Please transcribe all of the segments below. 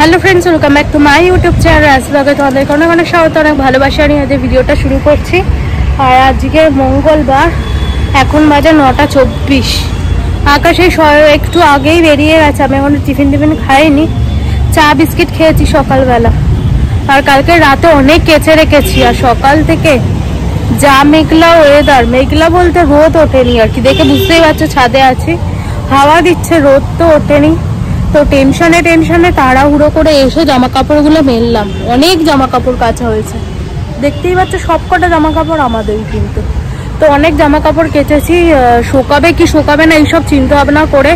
Hello friends, welcome back to my YouTube channel. আজকে তোমাদেরকে অনেক অনেক স্বাগত, অনেক ভালোবাসা নিয়ে আজকে ভিডিওটা শুরু করছি। আর আজকে মঙ্গলবার, এখন বাজে 9:24। আকাশে একটু আগেই বেরিয়ে গেছে। আমি এখন টিফিন খাইনি, চা বিস্কিট খেয়েছি সকালবেলা। আর কালকে রাতে অনেক কেচে রেখেছি। আর সকাল থেকে যা মেঘলা ওয়েদার, মেঘলা বলতে রোদ ওঠেনি আর কি, দেখে বুঝতেই পারছো ছাদে আছি, হাওয়া দিচ্ছে, রোদ তো ওঠেনি। তো টেনশনে তাড়াহুড়ো করে এসে জামা কাপড়গুলো মেললাম। অনেক জামা কাপড় কাচা হয়েছে, দেখতেই পাচ্ছ সবকটা জামা কাপড় আমাদেরই কিন্তু। তো অনেক জামা কাপড় কেচেছি, শোকাবে কি শোকাবে না এইসব চিন্তা ভাবনা করে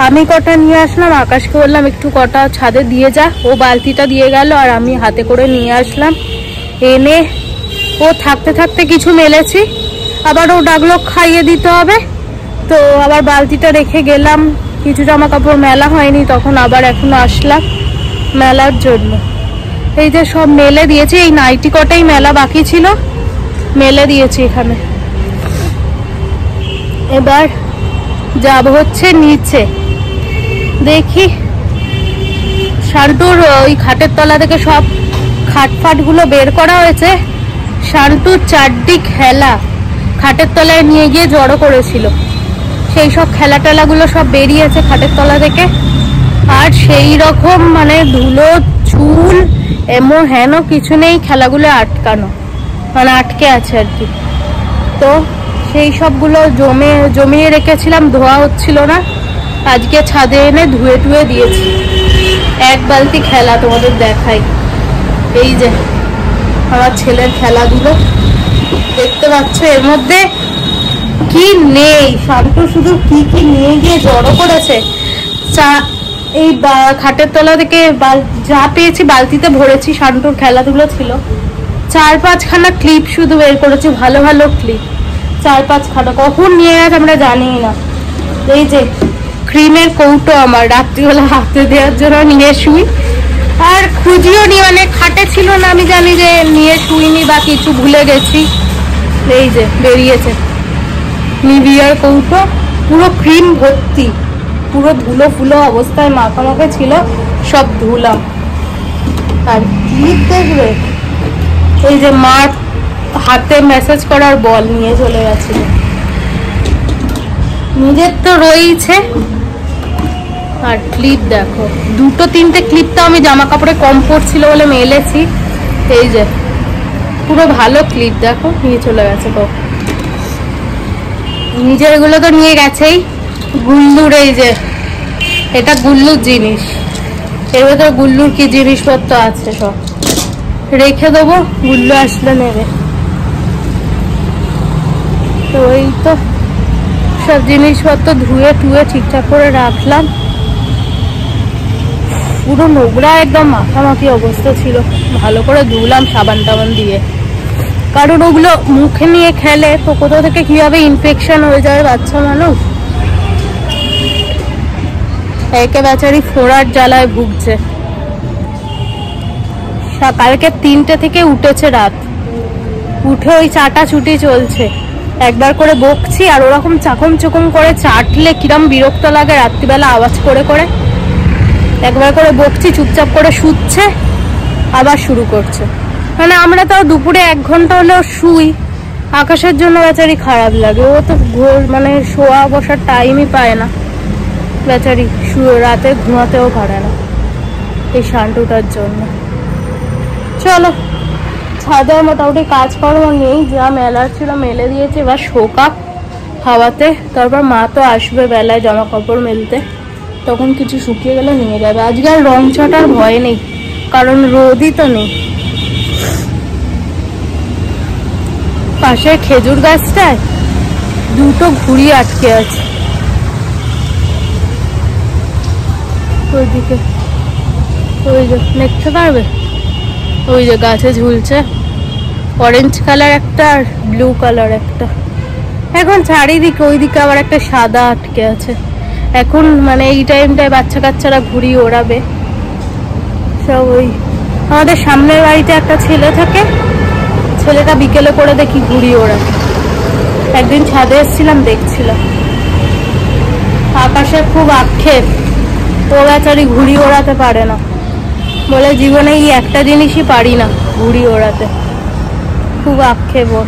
আমি কটা নিয়ে আসলাম। আকাশকে বললাম একটু কটা ছাদে দিয়ে যা, ও বালতিটা দিয়ে গেল আর আমি হাতে করে নিয়ে আসলাম। এনে ও থাকতে থাকতে কিছু মেলেছি, আবার ও ডাকলো খাইয়ে দিতে হবে, তো আবার বালতিটা রেখে গেলাম। কিছু জামা কাপড় মেলা হয়নি, তখন আবার এখনো আসলাম মেলার জন্য। এই যে সব মেলে দিয়েছি, এই নাইটি কটাই মেলা বাকি ছিল, মেলে দিয়েছি এখানে। এবার যাব হচ্ছে নিচে, দেখি শান্টুর ওই খাটের তলা থেকে সব খাটফাট গুলো বের করা হয়েছে। শান্টুর চারটি খেলা খাটের তলায় নিয়ে গিয়ে জড়ো করেছিল, সেই সব খেলা টেলাগুলো সব বেরিয়েছে খাটের তলা থেকে। আর সেই রকম মানে ধুলো চুল এমন হেন কিছু নেই, খেলাগুলো আটকানো মানে আটকে আছে আর কি। তো সেই সবগুলো জমিয়ে রেখেছিলাম, ধোয়া হচ্ছিল না, আজকে ছাদে এনে ধুয়ে টুয়ে দিয়েছি। এক বালতি খেলা তোমাদের দেখাই, এই যে আমার ছেলের খেলাধুলো দেখতে পাচ্ছ। এর মধ্যে কি নেই, শান্তু শুধু কি কি নিয়ে গিয়ে জড়ো করেছে। এই খাটের তলা থেকে যা পেয়েছি বালতিতে ভরেছি, শান্তুর খেলাধুলো ছিল। 4-5খানা ক্লিপ শুধু বের করেছি, ভালো ভালো ক্লিপ 4-5খানা, কখন নিয়ে গেছে আমরা জানি না। এই যে ক্রিমের কৌটো আমার রাত্রিবেলা হাতে দেওয়ার জন্য নিয়ে শুই, আর খুঁজিও নি, মানে খাটে ছিল না, আমি জানি যে নিয়ে শুইনি বা কিছু ভুলে গেছি। এই যে বেরিয়েছে নিভিয়ার কৌটো, পুরো ক্রিম ভর্তি, পুরো ধুলো ফুলো অবস্থায় মাখামাখা ছিল, সব ধুলাম। আর ক্লিপ দেখবে, এই যে মার হাতে মেসেজ করার বল নিয়ে চলে গেছিল, নিজের তো রয়েছে। আর ক্লিপ দেখো, 2-3টে ক্লিপ তো আমি জামা কাপড়ে কম পড়ছিল বলে মেলেছি। এই যে পুরো ভালো ক্লিপ দেখো নিয়ে চলে গেছে। তো নিজের গুলো তো নিয়ে গেছেই। গুল্লুর, এই যে এটা গুল্লুর জিনিস, এর ভেতরে গুল্লুর কি জিনিসপত্র আছে সব রেখে দেবো, গুল্লু আসলে নেবে। তো এই তো সব জিনিসপত্র ধুয়ে টুয়ে ঠিকঠাক করে রাখলাম। পুরো নোংরা, একদম মাখামাখি অবস্থা ছিল, ভালো করে ধুলাম সাবান টাবান দিয়ে। কারণ ওগুলো মুখে নিয়ে খেলে তো কোথাও থেকে কিভাবে ইনফেকশন হয়ে যায়, বাচ্চা মানুষ একে বেচারি ফোড়ার জ্বালায় ভুগছে। কালকে 3টে থেকে উঠেছে রাত, উঠে ওই চাটা ছুটি চলছে, একবার করে বকছি। আর ওরকম চাকম চকম করে চাটলে কিরম বিরক্ত লাগে রাত্রিবেলা আওয়াজ করে করে, একবার করে বকছি, চুপচাপ করে শুচ্ছে, আবার শুরু করছে। মানে আমরা তো দুপুরে 1 ঘন্টা হলেও শুই, আকাশের জন্য বেচারি খারাপ লাগে। ও তো মানে শোয়া বসার টাইমই পায় না বেচারি, রাতে ঘুমাতেও পারে না এই শান্তুটার জন্য। চলো ছাদে মোটামুটি কাজকর্ম নেই, যা মেলার ছিল মেলে দিয়েছি, এবার শোকাক হাওয়াতে। তারপর মা তো আসবে বেলায় জামা কাপড় মেলতে, তখন কিছু শুকিয়ে গেলে নিয়ে যাবে। আজকে আর রং ছাটার ভয় নেই, কারণ রোদই তো নেই। পাশের খেজুর গাছটায় 2টো ঘুড়ি আটকে আছে, ওইদিকে ওই যে দেখতে পারবে, ওই যে গাছে ঝুলছে, অরেঞ্জ কালার একটা আর ব্লু কালার একটা। এখন চারিদিকে, ওইদিকে আবার একটা সাদা আটকে আছে। এখন মানে এই টাইমটায় বাচ্চা কাচ্চারা ঘুড়ি ওড়াবে সব। ওই আমাদের সামনের বাড়িতে একটা ছেলে থাকে, ছেলেটা বিকেলে করে দেখি ঘুড়ি ওড়ায়। একদিন ছাদে এসেছিলাম, দেখছিলাম। আকাশে খুব আক্ষেপ, তো বেচারি ঘুড়ি ওড়াতে পারে না, বলে জীবনে এই একটা জিনিসই পারি না, ঘুড়ি ওড়াতে, খুব আক্ষেপ ওর।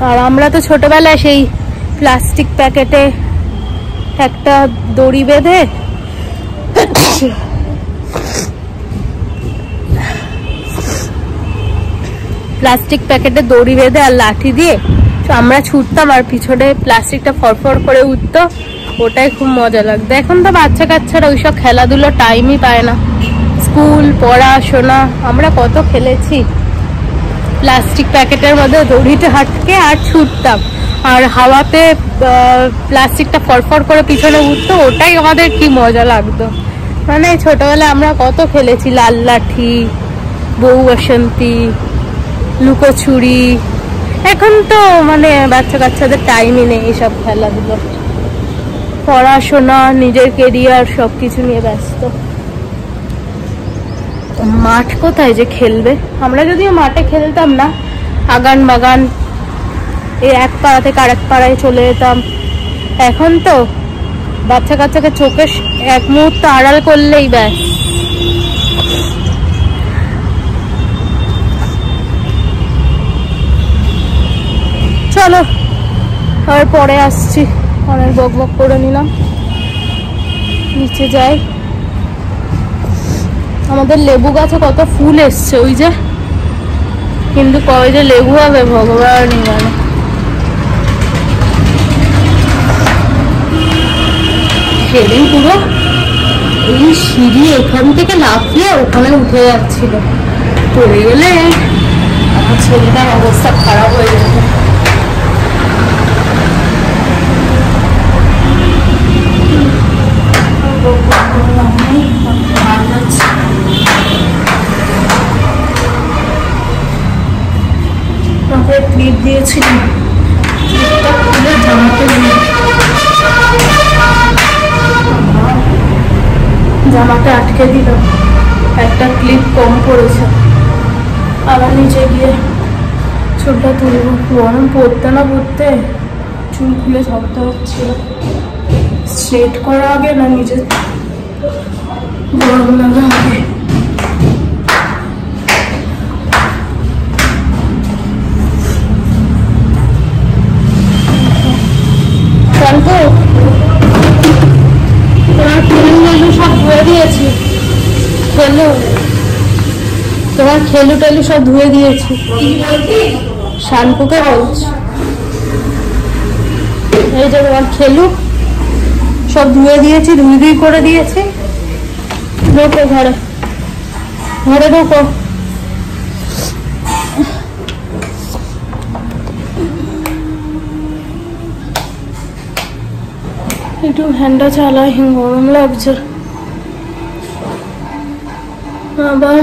আর আমরা তো ছোটবেলায় সেই প্লাস্টিক প্যাকেটে একটা দড়ি বেঁধে আর লাঠি দিয়ে আমরা ছুটতাম, আর পিছনে প্লাস্টিকটা ফরফর করে উঠতো, ওটাই খুব মজা লাগতো। এখন তো বাচ্চা কাচ্চারা ওইসব খেলাধুলো টাইমই পায় না, স্কুল পড়াশোনা। আমরা কত খেলেছি প্লাস্টিক প্যাকেটের মধ্যে দড়িতে হাঁটকে আর ছুটতাম, আর হাওয়াতে প্লাস্টিকটা ফরফর করে পিছনে উঠতো, ওটাই আমাদের কি মজা লাগতো। মানে ছোটবেলায় আমরা কত খেলেছি, লাল লাঠি, বউ বসন্তী, লুকোচুরি। এখন তো মানে বাচ্চা কাচ্চাদের টাইমই নেই এইসব খেলাধুলো, পড়াশোনা, নিজের কেরিয়ার সবকিছু নিয়ে ব্যস্ত। মাঠ কোথায় যে খেলবে? আমরা যদিও মাঠে খেলতাম না, আগান বাগান এই এক পাড়া থেকে আরেক পাড়ায় চলে যেতাম। এখন তো বাচ্চা কাচ্চাকে চোখে এক মুহূর্ত আড়াল করলেই ব্যাস। চলো আর পরে আসছি, অনেক বক বক করে নিলাম, নিচে যাই। আমাদের লেবু গাছে কত ফুল এসছে ওই যে, কিন্তু কবে যে লেবু হবে ভগবানই জানে। সেদিন পুরো এই সিঁড়ি এখান থেকে লাফিয়ে ওখানে উঠে যাচ্ছিল, পড়ে গেলে আমার ছেলেটার অবস্থা খারাপ হয়ে যেত। ক্লিপ দিয়েছিলাম, ক্লিপটা খুলে জামাটা আটকে দিল, একটা ক্লিপ কম পড়েছে। আবার নিচে গিয়ে চুলটা তুলব, গরম পড়তে না পড়তে চুল খুলে ঝাপতে হচ্ছিল। স্ট্রেট করা আগে না নিজে গরম লাগা আগে। তোমার খেলু টেলু সব ধুয়ে দিয়েছি। শ্যাম্পুকে বলছি, এই যে তোমার খেলু সব ধুয়ে দিয়েছি, ধুই করে দিয়েছি। ঢোকো ঘরে, ঘরে ঢোকো। একটু ফ্যানটা চালাই, গরম লাগছে আবার।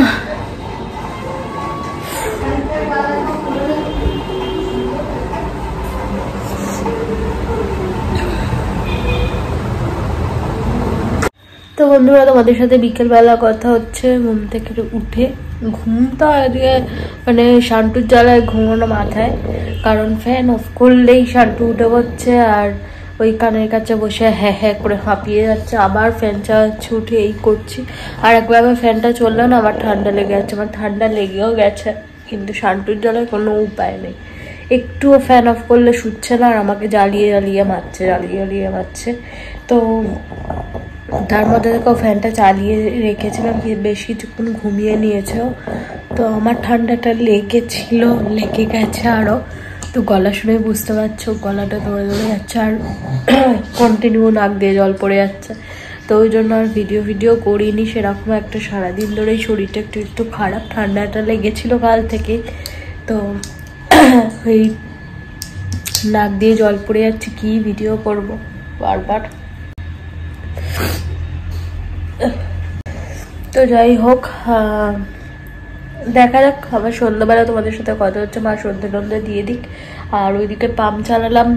তো বন্ধুরা, তোমাদের সাথে বিকেলবেলা কথা হচ্ছে। ঘুম থেকে উঠে, ঘুমটা আজকে মানে শান্টুর জ্বালায় ঘুমানো মাথায়, কারণ ফ্যান অফ করলেই শান্টু উঠে পড়ছে আর ওই কানের কাছে বসে হ্যাঁ হ্যাঁ করে হাঁপিয়ে যাচ্ছে। আবার ফ্যান চালাচ্ছি, উঠে এই করছি। আর একবার ফ্যানটা চললো না, আমার ঠান্ডা লেগে যাচ্ছে। আমার ঠান্ডা লেগেও গেছে, কিন্তু শান্টুর জ্বালায় কোনো উপায় নেই। একটুও ফ্যান অফ করলে শুচ্ছে না, আর আমাকে জ্বালিয়ে মারছে। তো তার মধ্যে দেখো ফ্যানটা চালিয়ে রেখেছিলাম, বেশ কিছুক্ষণ ঘুমিয়ে নিয়েছে। তো আমার ঠান্ডাটা লেগে গেছে আরও। তো গলা শুনে বুঝতে পারছো, গলাটা ধরে যাচ্ছে, আর কন্টিনিউ নাক দিয়ে জল পড়ে যাচ্ছে। তো ওই জন্য আর ভিডিও করিনি সেরকম একটা। সারাদিন ধরেই শরীরটা একটু খারাপ, ঠান্ডাটা লেগেছিল কাল থেকে। তো ওই নাক দিয়ে জল পড়ে যাচ্ছে, কি ভিডিও করব বারবার। তো যাই হোক, দেখা যাক। আবার সন্ধ্যাবেলা তোমাদের সাথে কথা হচ্ছে, মা সন্ধ্যে দিয়ে দিক। আর ওইদিকে পাম্প চালালাম,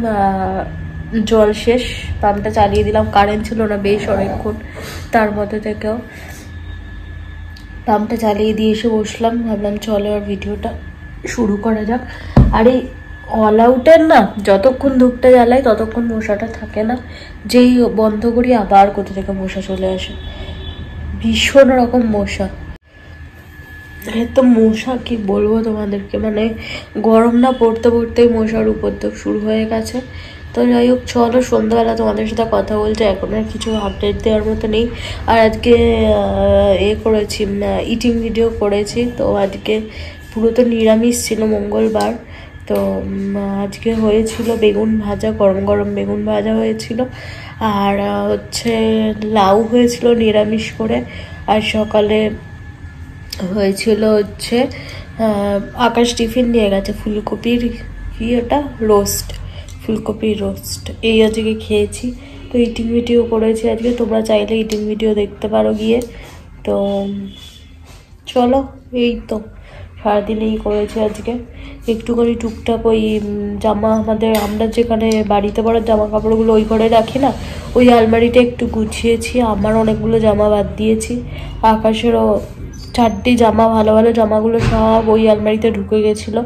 জল শেষ, পাম্পটা চালিয়ে দিলাম। কারেন্ট ছিল না বেশ অনেকক্ষণ, তার মধ্যে থেকেও পাম্পটা চালিয়ে দিয়ে এসে বসলাম। ভাবলাম চলো আর ভিডিওটা শুরু করা যাক। আর এই অল আউটের না, যতক্ষণ ধূপটা জ্বালাই ততক্ষণ মশাটা থাকে না, যেই বন্ধ করি আবার কোথা থেকে মশা চলে আসে। ভীষণ রকম মশা। তো মশা কি বলবো তোমাদেরকে, মানে গরম না পড়তে পড়তেই মশার উপদ্রব শুরু হয়ে গেছে। তো যাই হোক, চলো সন্ধ্যাবেলা তোমাদের সাথে কথা বলতে, এখন আর কিছু আপডেট দেওয়ার মতো নেই। আর আজকে করেছি, ইটিং ভিডিও করেছি। তো আজকে পুরো তো নিরামিষ ছিল, মঙ্গলবার। তো আজকে হয়েছিল বেগুন ভাজা, গরম গরম বেগুন ভাজা হয়েছিল, আর হচ্ছে লাউ হয়েছিল নিরামিষ করে। আর সকালে হয়েছিল হচ্ছে আকাশ টিফিন নিয়ে গেছে ফুলকপির কি ওটা রোস্ট, ফুলকপির রোস্ট, এই আজকে খেয়েছি। তো ইটিং ভিডিও করেছি আজকে, তোমরা চাইলে ইটিং ভিডিও দেখতে পারো গিয়ে। তো চলো, এই তো সারাদিন এই করেছি আজকে। একটুখানি টুকটাক ওই জামা, আমরা যেখানে বাড়িতে পরার জামা কাপড়গুলো ওই ঘরে রাখি না, ওই আলমারিটা একটু গুছিয়েছি। আমার অনেকগুলো জামা বাদ দিয়েছি, আকাশেরও 4টি জামা, ভালো ভালো জামাগুলো সব ওই আলমারিতে ঢুকে গেছিলো,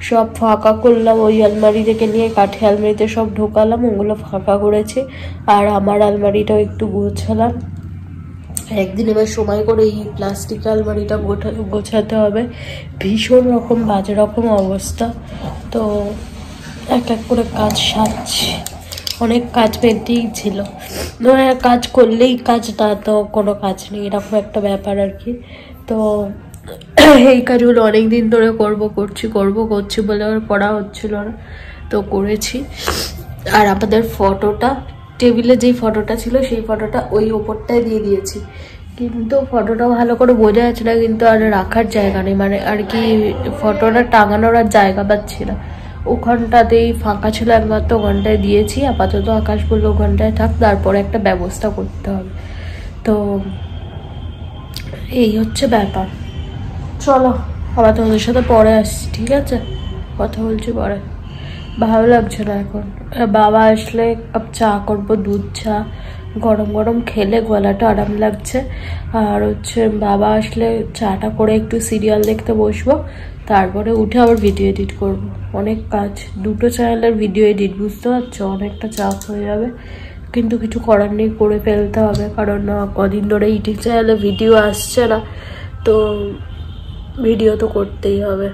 সব ফাঁকা করলাম। ওই আলমারি থেকে নিয়ে কাঠি আলমারিতে সব ঢোকালাম, ওগুলো ফাঁকা করেছি। আর আমার আলমারিটাও একটু গোছালাম। একদিন এবার সময় করে এই প্লাস্টিক আলমারিটা গোছাতে হবে, ভীষণ রকম বাজে রকম অবস্থা। তো এক এক করে কাজ সারছি, অনেক কাজ পেন্ডিং ছিল, কাজ করলেই কাজ, না তো কোনো কাজ নেই, এরকম একটা ব্যাপার আর কি। তো এই কাজগুলো অনেক দিন ধরে করছি বলে আর করা হচ্ছিল না, তো করেছি। আর আমাদের ফটোটা, টেবিলে যেই ফটোটা ছিল সেই ফটোটা ওই ওপরটায় দিয়ে দিয়েছি, কিন্তু ফটোটা ভালো করে বোঝা যাচ্ছে না, কিন্তু আর রাখার জায়গা নেই, মানে আর কি ফটোটা টাঙানোর আর জায়গা পাচ্ছি না। ওখানটাতেই ফাঁকা ছিল একমাত্র, ওখানটায় দিয়েছি। আপাতত আকাশ বললো ওখানটায় থাক, তারপরে একটা ব্যবস্থা করতে হবে। তো এই হচ্ছে ব্যাপার। চলো আবার তোমাদের সাথে পরে আসছি, ঠিক আছে? কথা বলছি পরে, ভালো লাগছে না এখন। বাবা আসলে কাপ চা করবো, দুধ চা গরম গরম খেলে গলাটা আরাম লাগছে। আর হচ্ছে বাবা আসলে চাটা করে একটু সিরিয়াল দেখতে বসবো, তারপরে উঠে আবার ভিডিও এডিট করব। অনেক কাজ, 2টো চ্যানেলের ভিডিও এডিট, বুঝতে পারছো, অনেকটা চাপ হয়ে যাবে, কিন্তু কিছু করার নেই, করে ফেলতে হবে। কারণ কদিন ধরে ইউটিউব চ্যানেলে ভিডিও আসছে না, তো ভিডিও তো করতেই হবে।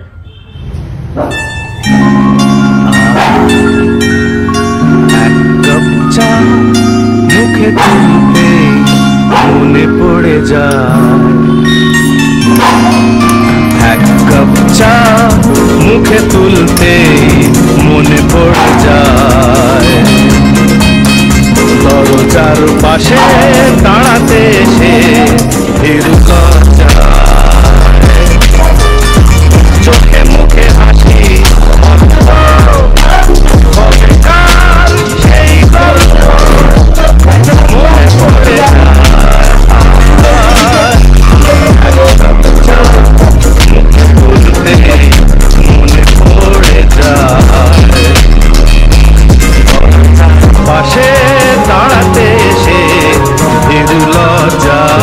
মুখে তুলতে মনে পড়ে যায়, এক কাপ চা মুখে তুলতে মনে পড়ে যায়, দরজার পাশে দাঁড়াতে এসে চোখে মুখে হাসি, সেই মনে পড়ে মনে পড়ে যায়, পাশে দাঁড়াতে এসে লজ্জায়।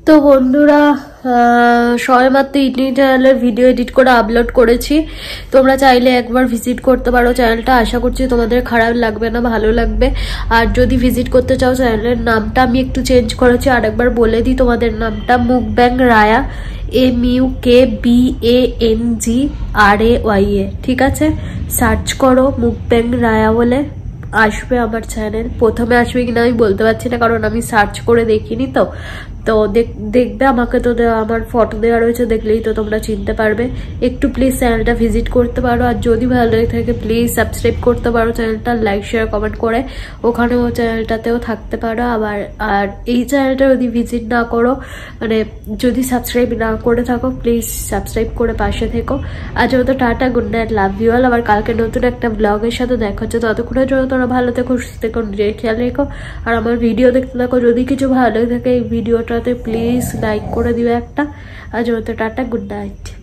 তো বন্ধুরা, সবেমাত্র ইটিং চ্যানেলের ভিডিও এডিট করে আপলোড করেছি, তোমরা চাইলে একবার ভিজিট করতে পারো চ্যানেলটা। আশা করছি তোমাদের খারাপ লাগবে না, ভালো লাগবে। আর যদি ভিজিট করতে চাও, চ্যানেলের নামটা আমি একটু চেঞ্জ করেছি, আরেকবার বলে দিই তোমাদের নামটা, মুকব্যাং রায়া, MUKBANGRAYA, ঠিক আছে? সার্চ করো মুকব্যাং রায়া বলে, আসবে আমার চ্যানেল। প্রথমে আসবে কিনা আমি বলতে পারছি না, কারণ আমি সার্চ করে দেখিনি। তো তো দেখবে, আমাকে তো আমার ফটো দেওয়া রয়েছে, দেখলেই তো তোমরা চিনতে পারবে। একটু প্লিজ চ্যানেলটা ভিজিট করতে পারো, আর যদি ভালো লেগে থাকে প্লিজ সাবস্ক্রাইব করতে পারো চ্যানেলটা, লাইক শেয়ার কমেন্ট করে ওখানেও চ্যানেলটাতেও থাকতে পারো। আর এই চ্যানেলটা যদি ভিজিট না করো, মানে যদি সাবস্ক্রাইব না করে থাকো, প্লিজ সাবস্ক্রাইব করে পাশে থেকো। আজ মতো tata, good night, love you all. আবার কালকে নতুন একটা ব্লগের সাথে দেখা হচ্ছে, ততক্ষণের জন্য তোমরা ভালো থেকো, সুস্থ থেকো, নিজের খেয়াল রেখো, আর আমার ভিডিও দেখতে থাকো। যদি কিছু ভালো লেগে থাকে এই ভিডিওটাতে প্লিজ লাইক করে দিও একটা। আজ মতো টাটা, গুড নাইট।